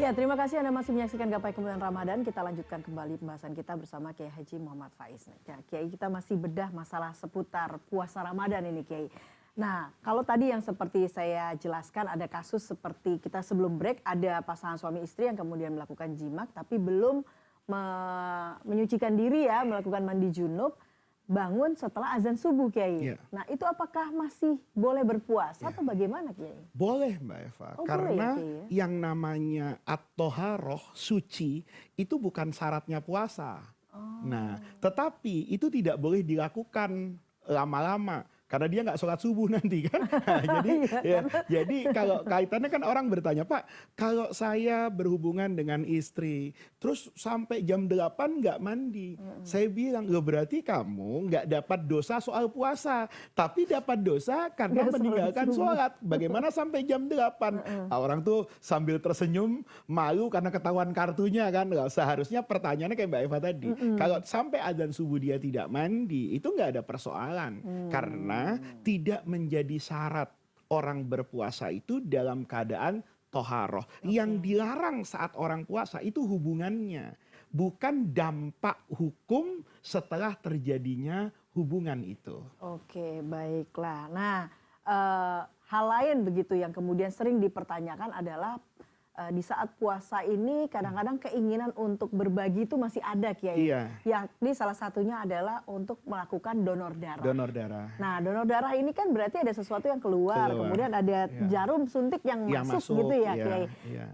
Ya, terima kasih Anda masih menyaksikan Gapai Kemuliaan Ramadan. Kita lanjutkan kembali pembahasan kita bersama Kiai Haji Muhammad Faiz. Ya, Kiai, kita masih bedah masalah seputar puasa Ramadan ini, Kiai. Nah, kalau tadi yang seperti saya jelaskan ada kasus seperti kita sebelum break ada pasangan suami istri yang kemudian melakukan jimak tapi belum menyucikan diri ya, melakukan mandi junub, bangun setelah azan subuh, Kiai. Ya. Nah, itu apakah masih boleh berpuasa atau bagaimana, Kiai? Boleh Mbak Eva, Oh, karena boleh, Kiai, ya? yang namanya at-toharoh, suci, itu bukan syaratnya puasa. Nah, tetapi itu tidak boleh dilakukan lama-lama. Karena dia nggak sholat subuh nanti kan. Nah, jadi kalau kaitannya kan orang bertanya, Pak, kalau saya berhubungan dengan istri, terus sampai jam 8 nggak mandi. Saya bilang, loh berarti kamu nggak dapat dosa soal puasa. Tapi dapat dosa karena Nggak meninggalkan sholat sholat. Bagaimana sampai jam 8? Orang tuh sambil tersenyum, malu karena ketahuan kartunya kan. Loh, seharusnya pertanyaannya kayak Mbak Eva tadi. Kalau sampai adzan subuh dia tidak mandi, itu nggak ada persoalan. Karena tidak menjadi syarat orang berpuasa itu dalam keadaan toharoh. Yang dilarang saat orang puasa itu hubungannya, bukan dampak hukum setelah terjadinya hubungan itu. Oke, baiklah. Nah, hal lain begitu yang kemudian sering dipertanyakan adalah di saat puasa ini kadang-kadang keinginan untuk berbagi itu masih ada, Kiai. Iya. Yakni salah satunya adalah untuk melakukan donor darah. Donor darah. Nah, donor darah ini kan berarti ada sesuatu yang keluar. Kemudian ada jarum suntik yang masuk gitu ya, Kiai.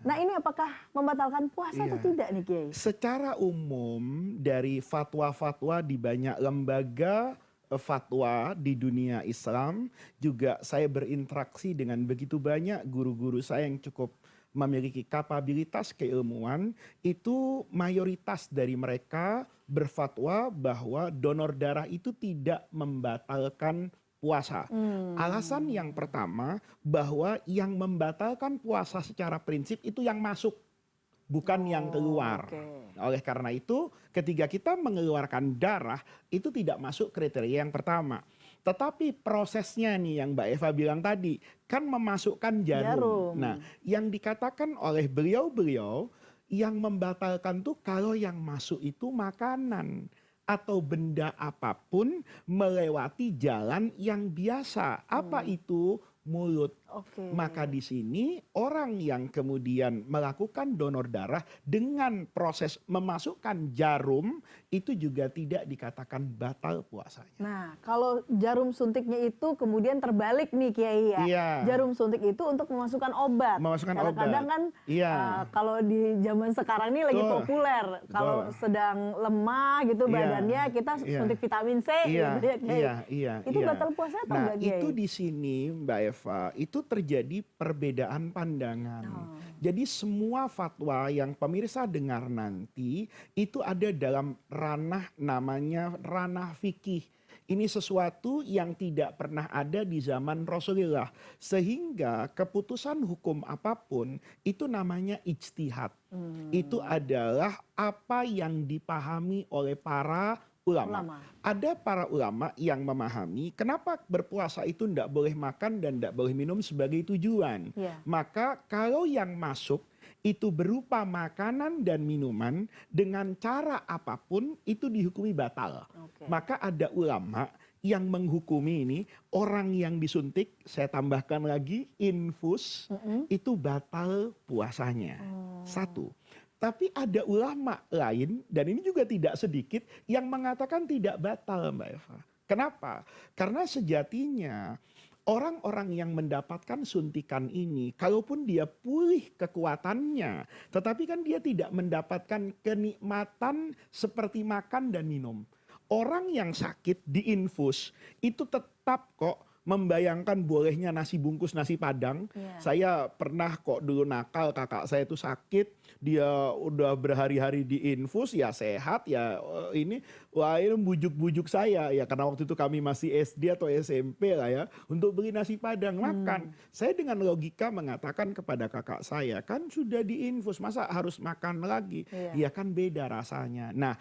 Nah, ini apakah membatalkan puasa atau tidak nih, Kiai? Secara umum dari fatwa-fatwa di banyak lembaga fatwa di dunia Islam, juga saya berinteraksi dengan begitu banyak guru-guru saya yang cukup memiliki kapabilitas keilmuan, itu mayoritas dari mereka berfatwa bahwa donor darah itu tidak membatalkan puasa. Alasan yang pertama, bahwa yang membatalkan puasa secara prinsip itu yang masuk, bukan yang keluar. Oleh karena itu, ketika kita mengeluarkan darah, itu tidak masuk kriteria yang pertama. Tetapi prosesnya nih yang Mbak Eva bilang tadi, kan memasukkan jarum. Nah, yang dikatakan oleh beliau-beliau, yang membatalkan tuh kalau yang masuk itu makanan atau benda apapun melewati jalan yang biasa. Apa itu? Mulut. Maka di sini orang yang kemudian melakukan donor darah dengan proses memasukkan jarum itu juga tidak dikatakan batal puasanya. Nah, kalau jarum suntiknya itu kemudian terbalik nih, Kiai ya. Iya. Jarum suntik itu untuk memasukkan obat. Memasukkan obat. Kadang-kadang kan kalau di zaman sekarang ini lagi populer. Kalau sedang lemah gitu badannya, kita suntik vitamin C gitu ya, Kiai. Itu batal puasa atau enggak, Kiai? Nah, itu di sini Mbak Eva, itu terjadi perbedaan pandangan. Jadi semua fatwa yang pemirsa dengar nanti itu ada dalam ranah namanya ranah fikih. Ini sesuatu yang tidak pernah ada di zaman Rasulullah. Sehingga keputusan hukum apapun itu namanya ijtihad. Itu adalah apa yang dipahami oleh para ulama. Ada para ulama yang memahami kenapa berpuasa itu tidak boleh makan dan tidak boleh minum sebagai tujuan. Maka kalau yang masuk itu berupa makanan dan minuman dengan cara apapun itu dihukumi batal. Maka ada ulama yang menghukumi ini orang yang disuntik, saya tambahkan lagi infus, itu batal puasanya. Satu. Tapi ada ulama lain, dan ini juga tidak sedikit, yang mengatakan tidak batal, Mbak Eva. Kenapa? Karena sejatinya orang-orang yang mendapatkan suntikan ini, kalaupun dia pulih kekuatannya, tetapi kan dia tidak mendapatkan kenikmatan seperti makan dan minum. Orang yang sakit diinfus, itu tetap kok membayangkan bolehnya nasi bungkus nasi padang. Saya pernah kok dulu nakal, kakak saya itu sakit, dia udah berhari-hari diinfus, ya sehat ya ini, wah ini bujuk-bujuk saya ya, karena waktu itu kami masih SD atau SMP lah ya, untuk beli nasi padang makan. Saya dengan logika mengatakan kepada kakak saya, kan sudah diinfus, masa harus makan lagi? Ya kan beda rasanya. Nah,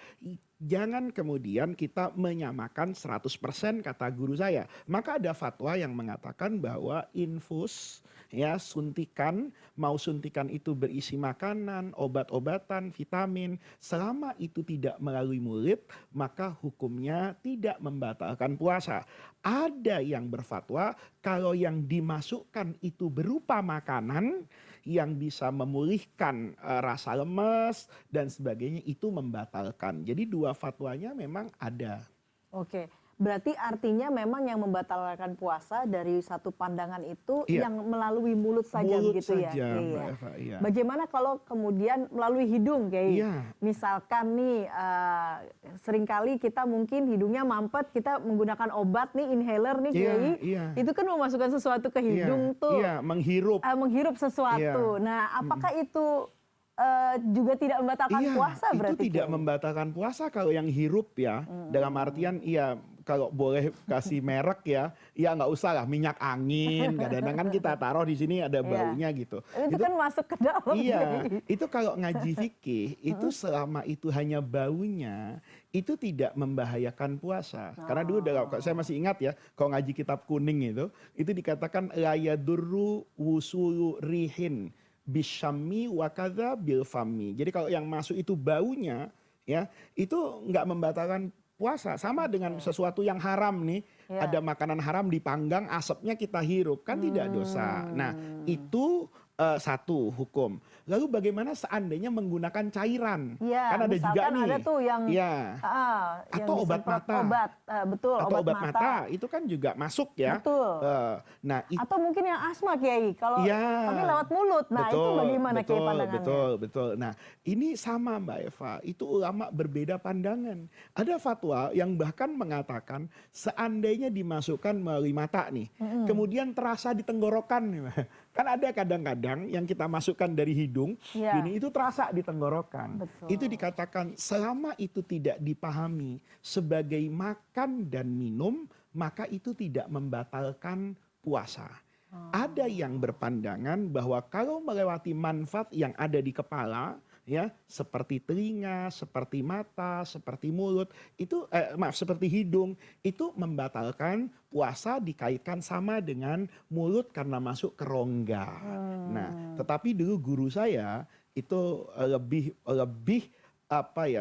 jangan kemudian kita menyamakan 100% kata guru saya. Maka ada fatwa yang mengatakan bahwa infus ya, suntikan, mau suntikan itu berisi makanan, obat-obatan, vitamin, selama itu tidak melalui mulut, maka hukumnya tidak membatalkan puasa. Ada yang berfatwa kalau yang dimasukkan itu berupa makanan yang bisa memulihkan rasa lemes dan sebagainya, itu membatalkan. Jadi dua fatwanya memang ada. Oke, berarti artinya memang yang membatalkan puasa dari satu pandangan itu Iya, yang melalui mulut saja mulut begitu ya, saja Kiai Mbak ya. Eva, iya. Bagaimana kalau kemudian melalui hidung, Kiai? Iya, Misalkan nih seringkali kita mungkin hidungnya mampet, kita menggunakan obat nih, inhaler nih, iya, Kiai. iya, Itu kan memasukkan sesuatu ke iya, hidung tuh, iya, menghirup. menghirup sesuatu. Iya. Nah, Mm. apakah itu juga tidak membatalkan Iya, puasa itu berarti, tidak Kiai? membatalkan puasa kalau yang hirup ya. Dalam artian iya, kalau boleh kasih merek ya, ya nggak usah lah minyak angin. Kadang-kadang kan kita taruh di sini ada Iya. baunya gitu. Itu Itu kan masuk ke dalam, iya, Kiai. itu kalau ngaji fikih itu selama itu hanya baunya, itu tidak membahayakan puasa. Karena dulu saya masih ingat ya, kalau ngaji kitab kuning itu dikatakan la yadurru wusulu rihin bisyami wakadha bilfami. Jadi kalau yang masuk itu baunya, ya itu nggak membatalkan puasa. Sama dengan sesuatu yang haram nih, Ya. ada makanan haram dipanggang, asapnya kita hirup, kan tidak dosa. Nah itu satu hukum. Lalu bagaimana seandainya menggunakan cairan? Iya, Kan ada juga misalkan nih. ada tuh yang Ya. yang Atau obat disemprot mata. obat, betul, Atau obat obat mata, mata itu kan juga masuk ya. betul. Nah itu Atau mungkin yang asma, Kiai, kalau ya, tapi lewat mulut. Nah, itu bagaimana, Kiai, pandangannya? betul. Nah, ini sama Mbak Eva, itu ulama berbeda pandangan. Ada fatwa yang bahkan mengatakan seandainya dimasukkan melalui mata nih, kemudian terasa di tenggorokan nih, Mbak. Kan ada kadang-kadang yang kita masukkan dari hidung, Iya. gini itu terasa di tenggorokan. Betul. Itu dikatakan selama itu tidak dipahami sebagai makan dan minum, maka itu tidak membatalkan puasa. Ada yang berpandangan bahwa kalau melewati manfaat yang ada di kepala, ya seperti telinga, seperti mata, seperti mulut, itu seperti hidung, itu membatalkan puasa dikaitkan sama dengan mulut karena masuk ke rongga. Nah, tetapi dulu guru saya itu lebih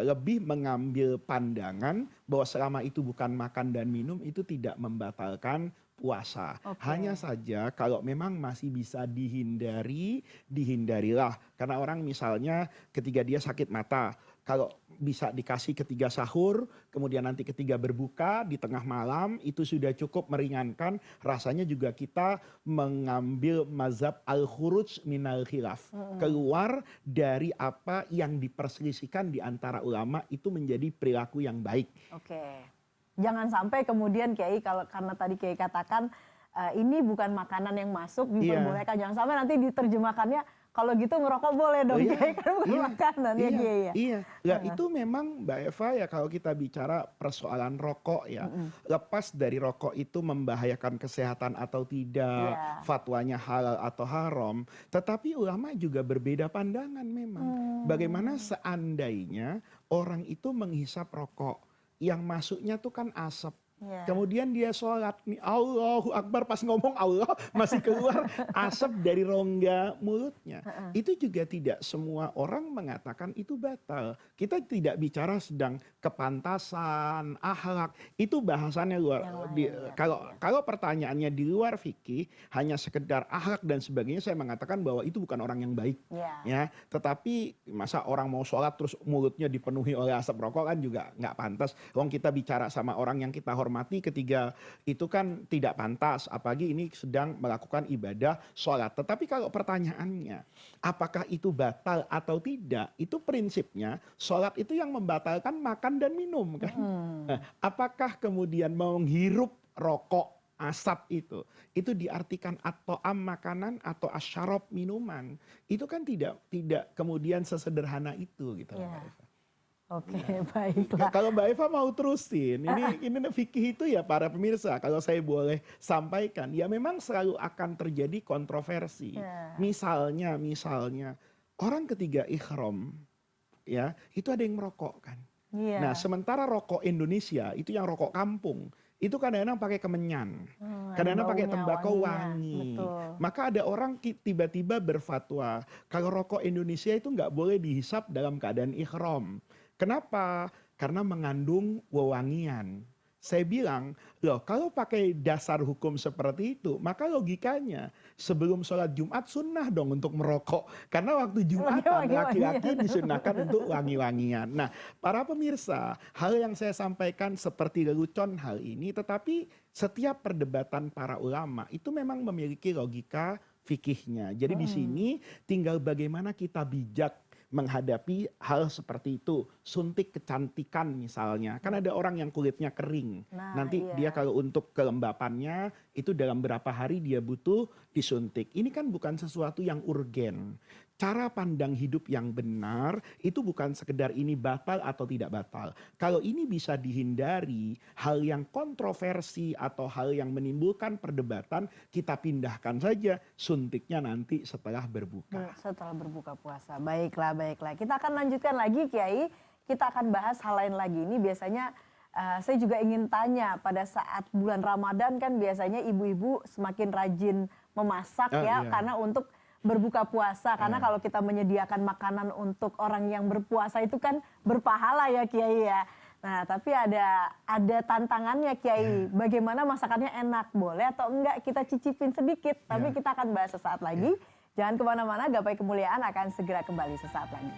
lebih mengambil pandangan bahwa selama itu bukan makan dan minum itu tidak membatalkan puasa. Oke. Hanya saja kalau memang masih bisa dihindari, dihindarilah. Karena orang misalnya ketika dia sakit mata, kalau bisa dikasih ketika sahur, kemudian nanti ketika berbuka di tengah malam, itu sudah cukup meringankan. Rasanya juga kita mengambil mazhab al-khuruj minal khilaf. Keluar dari apa yang diperselisihkan di antara ulama, itu menjadi perilaku yang baik. Oke. Jangan sampai kemudian, Kiai, kalau karena tadi Kiai katakan ini bukan makanan yang masuk diperbolehkan. Jangan sampai nanti diterjemahkannya kalau gitu ngerokok boleh dong, Kiai, kan bukan makanan ya, Kiai ya. Iya, ya itu memang Mbak Eva ya, kalau kita bicara persoalan rokok ya, lepas dari rokok itu membahayakan kesehatan atau tidak, Iya. fatwanya halal atau haram, tetapi ulama juga berbeda pandangan memang. Bagaimana seandainya orang itu menghisap rokok, yang masuknya tuh kan asap. Iya. Kemudian dia sholat nih, Allahu Akbar, pas ngomong Allah masih keluar asap dari rongga mulutnya. Itu juga tidak semua orang mengatakan itu batal. Kita tidak bicara sedang kepantasan, akhlak. Itu bahasannya luar. Kalau pertanyaannya di luar fikih, hanya sekedar akhlak dan sebagainya, saya mengatakan bahwa itu bukan orang yang baik. Iya. Ya, tetapi masa orang mau sholat terus mulutnya dipenuhi oleh asap rokok kan juga nggak pantas. Wong kita bicara sama orang yang kita hormati ketiga itu kan tidak pantas, apalagi ini sedang melakukan ibadah sholat. Tetapi kalau pertanyaannya apakah itu batal atau tidak, itu prinsipnya sholat itu yang membatalkan makan dan minum kan. Nah, apakah kemudian menghirup rokok asap itu diartikan atau makanan atau asyarab minuman, itu kan tidak kemudian sesederhana itu gitu. Iya. Mbak Eva. Oke, baiklah. Kalau Mbak Eva mau terusin, ini fikih itu ya para pemirsa, kalau saya boleh sampaikan, ya memang selalu akan terjadi kontroversi. Ya. Misalnya orang ketiga ihram, ya itu ada yang merokok kan. Iya. Nah sementara rokok Indonesia itu yang rokok kampung, itu kadang-kadang pakai kemenyan, Ada kadang-kadang pakai baunya, tembakau wanginya. wangi. Betul. Maka ada orang tiba-tiba berfatwa, kalau rokok Indonesia itu nggak boleh dihisap dalam keadaan ihram. Kenapa? Karena mengandung wewangian. Saya bilang, loh kalau pakai dasar hukum seperti itu, maka logikanya sebelum sholat Jumat sunnah dong untuk merokok. Karena waktu Jumatan Wangi-wangian. laki-laki disunnahkan untuk wangi-wangian. Nah, para pemirsa, hal yang saya sampaikan seperti lelucon hal ini, tetapi setiap perdebatan para ulama itu memang memiliki logika fikihnya. Jadi di sini tinggal bagaimana kita bijak menghadapi hal seperti itu. Suntik kecantikan misalnya. Kan ada orang yang kulitnya kering. Nah, Nanti iya. dia kalau untuk kelembapannya itu dalam berapa hari dia butuh disuntik. Ini kan bukan sesuatu yang urgen. Cara pandang hidup yang benar itu bukan sekedar ini batal atau tidak batal. Kalau ini bisa dihindari, hal yang kontroversi atau hal yang menimbulkan perdebatan, kita pindahkan saja suntiknya nanti setelah berbuka. Setelah berbuka puasa. Baiklah, baiklah. Kita akan lanjutkan lagi Kiai. Kita akan bahas hal lain lagi. Ini biasanya saya juga ingin tanya, pada saat bulan Ramadan kan biasanya ibu-ibu semakin rajin memasak ya, Iya. karena untuk berbuka puasa. Karena Iya. kalau kita menyediakan makanan untuk orang yang berpuasa itu kan berpahala ya Kiai ya. Nah, tapi ada tantangannya Kiai. Bagaimana masakannya enak? Boleh atau enggak kita cicipin sedikit? Tapi Ya. kita akan bahas sesaat lagi. Jangan kemana-mana, Gapai Kemuliaan akan segera kembali sesaat lagi.